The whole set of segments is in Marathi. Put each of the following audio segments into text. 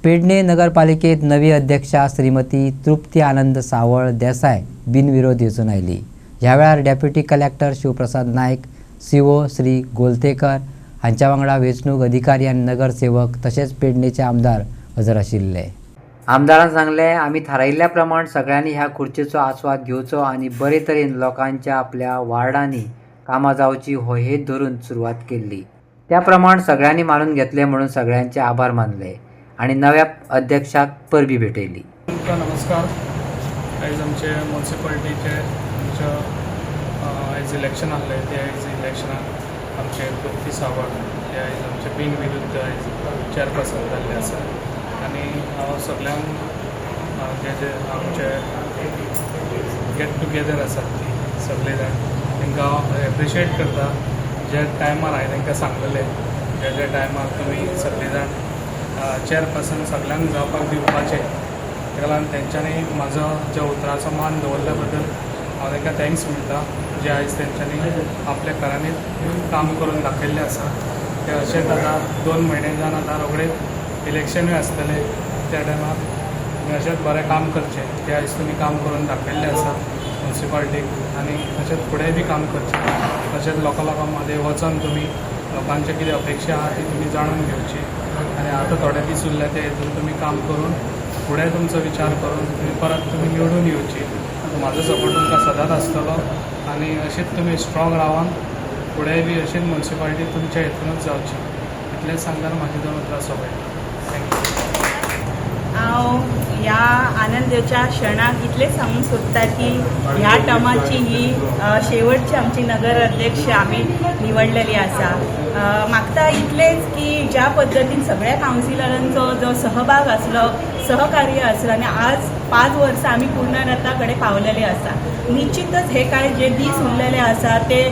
पेडणे नगरपालिकेत नवी अध्यक्षा श्रीमती तृप्ती आनंद सावळ देसाय बिनविरोध दिसून आयली। ह्या वेळार डेप्युटी कलेक्टर शिवप्रसाद नायक, सीओ श्री गोलतेकर हांच्या वांगडा वेंचणूक अधिकारी आनी नगरसेवक तशेंच पेडणेचे आमदार हजर आशिल्ले। आमदारान सांगले, आमी थारायिल्ल्या प्रमाण सगळ्यांनी ह्या खुर्चेचो आस्वाद घेवचो आनी बरे तरेन लोकांच्या आपल्या वार्डांनी कामां जावची हो हेत धरून सुरवात केल्ली। त्या प्रमाण सगळ्यांनी मानून घेतले म्हणून सगळ्यांचे आभार मानले आणि नव्या अध्यक्षाक परबी भेटयली। नमस्कार। आयज आमचे म्युनिसिपालिटीचे आयज इलेक्शन आहले ते आयज इलेक्शनाक आमचे तृप्ती सावळ ते आयज आमचे बिनविरुद्ध आयज चेअरपर्सन जाल्ले आसा आनी हांव सगळ्यांक जे आमचे गेट टुगेदर आसात ती सगळे जाण तांकां हांव एप्रिशिएट करता। जे टायमार हांवें तांकां सांगलेले जे टायमार तुमी सगळे जाण चेअरपर्सन सगळ्यांक जावपाक दिवपाचें ताका लागून तेंच्यांनी म्हाजो ज्या उतराचो मान दवरल्या बद्दल हांव तांकां थँक्स म्हणटा। जे आयज तेंच्यांनी आपल्या घरांनी काम करून दाखयल्लें आसा ते अशेंच आतां 2 म्हयने जावन आतां रोखडेच इलेक्शनूय आसतलें त्या टायमार तुमी अशेंच बरें काम करचें। ते आयज तुमी काम करून दाखयल्लें आसा म्युनिसिपालिटीक आनी तशेंच फुडेंय बी काम करचें। तशेंच लोकां मदें वचून तुमी लोकांचे कितें अपेक्षा आहा ती तुमी जाणून घेवची आनी आतां थोडे दीस उरले ते हितून तुमी काम करून फुडें तुमचो विचार करून परत तुमी निवडून येवची। म्हाजो सपोर्ट तुमकां सदांच आसतलो आनी अशीच तुमी स्ट्रॉंग रावन फुडेंय बी अशीच म्युनिसिपालिटी तुमच्या हितूनच जावची इतलेंच सांगल्यार म्हाजी 2 उतरां सोंपयता। थँक्यू। हांव ह्या आनंदाच्या क्षणाक इतलेंच सांगूंक सोदता की ह्या टर्माची ही शेवटची आमची नगर अध्यक्ष आमी निवडलेली आसा। म्हाका इतलेंच की ज्या पद्दतीन सगळ्या कावन्सिलरांचो जो सहभाग आसलो, सहकार्य आसलो आनी आज 5 वर्सां आमी पूर्णरता कडेन पावलेले आसा। निश्चितच हे कांय जे दीस उरलेले आसा ते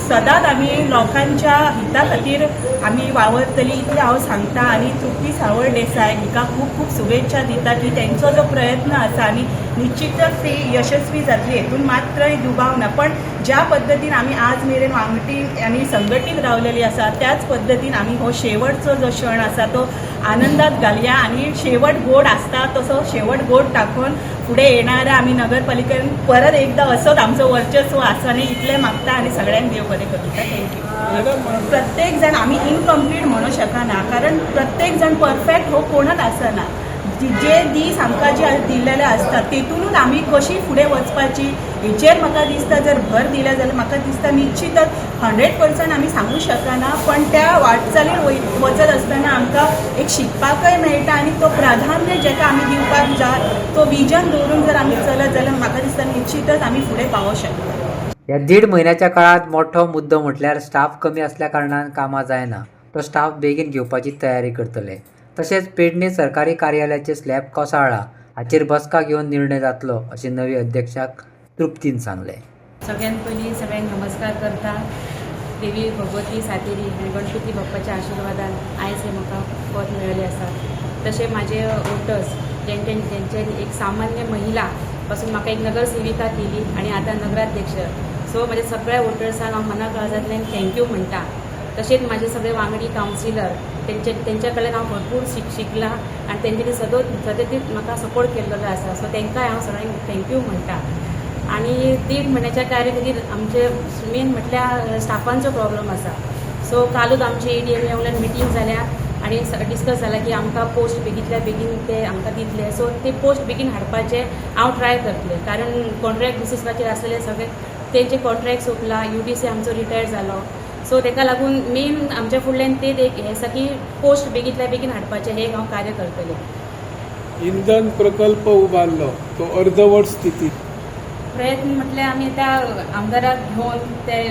सदांच आमी लोकांच्या हिता खातीर आमी वावरतली इतलें हांव सांगता आनी तृप्ती सावळ देसाय हिका खूब खूब शुभेच्छा दिता की तेंचो जो प्रयत्न आसा आनी निश्चितच ती यशस्वी जातली हेतून मात्रय दुबाव ना। पण ज्या पद्दतीन आमी आज मेरेन वांगडी आनी संघटीत रावलेली आसा त्याच पद्दतीन आमी हो शेवटचो जो क्षण आसा तो आनंदात घालया आनी शेवट गोड आसता तसो शेवट गोड दाखोवन फुडें येणाऱ्या आमी नगरपालिकेन परत एकदा असोच आमचो वर्चस्व आसा आनी इतलें मागता आनी सगळ्यांक देव बरें करूं। थँक्यू। प्रत्येक जाण आमी इनकम्प्लीट म्हणूं शकना कारण प्रत्येक जाण परफेक्ट हो कोणच आसना। जे दीस आमकां जे दिल्लेले आसता तेतूनच आमी कशी फुडें वचपाची हेचेर म्हाका दिसता जर भर दिल्या जाल्यार म्हाका दिसता निश्चितच 100% आमी सांगूं शकना पण त्या वाटचालीर वचत आसतना आमकां एक शिकपाकय मेळटा आनी तो प्राधान्य जेका आमी दिवपाक जाय तो विजन दवरून जर आमी चलत जाल्यार म्हाका दिसता निश्चितच आमी फुडें पावों शकता। ह्या 1.5 म्हयन्याच्या काळात मोठो मुद्दो म्हटल्यार स्टाफ कमी असल्या कारणान कामां जायना। तो स्टाफ बेगीन घेवपाची तयारी करतले। तशेंच पेडणे सरकारी कार्यालयाचे स्लॅब कोसळ्ळा हाचेर बसका घेवन निर्णय जातलो अशें नवी अध्यक्षाक तृप्तीन सांगले। सगळ्यांत पयलीं सगळ्यांक नमस्कार करता। देवी भगवती सातेरी आनी गणपती बाप्पाच्या आशिर्वादान आयज हे म्हाका पद मेळ्ळें आसा। तशें म्हाजे वोटर्स जेंच्यांनी एक सामान्य महिला पासून म्हाका एक नगरसेविका केली आनी आतां नगराध्यक्ष सो म्हाज्या सगळ्या वोटर्सांक हांव मना काळजांतल्यान थँक्यू म्हणटा। तशेंच म्हाजे सगळे वांगडी कावन्सिलर तेंच्या कडल्यान हांव भरपूर शिकलां आनी तेंच्यांनी सतत म्हाका सपोर्ट केल्लो आसा सो तेंकांय हांव सगळ्यांक थँक्यू म्हणटा। आनी 1.5 म्हयन्याच्या कार्य खातीर आमचे मेन म्हटल्यार स्टाफांचो प्रॉब्लम आसा। सो कालूच आमची ADM लेवलान मिटींग जाल्या आनी डिस्कस जाला की आमकां पोस्ट बेगींतल्या बेगीन ते आमकां दितले सो ते पोस्ट बेगीन हाडपाचे हांव ट्राय करतलें कारण कॉन्ट्रॅक्ट बेसिसाचेर आसलेले सगळे तेंचे कॉन्ट्रॅक्ट सोंपला। UDC आमचो रिटायर जालो सो तेका लागून मेन आमच्या फुडल्यान तेच एक हें आसा की पोस्ट बेगींतल्या बेगीन हाडपाचें हें हांव कार्य करतलें। इंधन प्रकल्प उबारलो तो अर्धवट स्थितीत प्रयत्न म्हटल्यार आमी त्या आमदाराक घेवन ते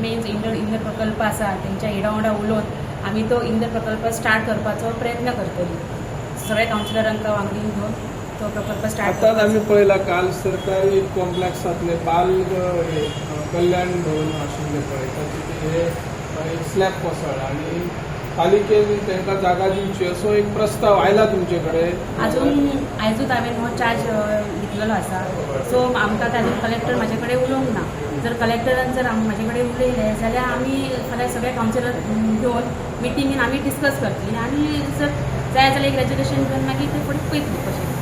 मेन इंधन प्रकल्प आसा तेंच्या हेडा वांगडा उलोवन आमी तो इंधन प्रकल्प स्टार्ट करपाचो प्रयत्न करतली। सगळ्या कावन्सिलरांक वांगडी घेवन तो प्रकल्प स्टार्ट आतां आमी पळयला काल सरकारी कॉम्प्लेक्सांतले बाल कल्याण भवन आशिल्ले पळय ताचे स्लॅब कोसळ्ळा आनी पालिकेन तांकां जागा दिवची असो एक प्रस्ताव आयला तुमचे कडेन? आयजूच हांवें हो चार्ज घेतलेलो आसा सो आमकां ताजो कलेक्टर म्हाजे कडेन उलोवंक ना। जर कलेक्टरान जर म्हाजे कडेन उलयलें जाल्यार आमी फाल्यां सगळे कावन्सिलर घेवन मिटिंगेन आमी डिस्कस करतलीं आनी जर जाय जाल्यार एक ग्रॅज्युएशन घेवन मागीर ते फुडें पयतली कशें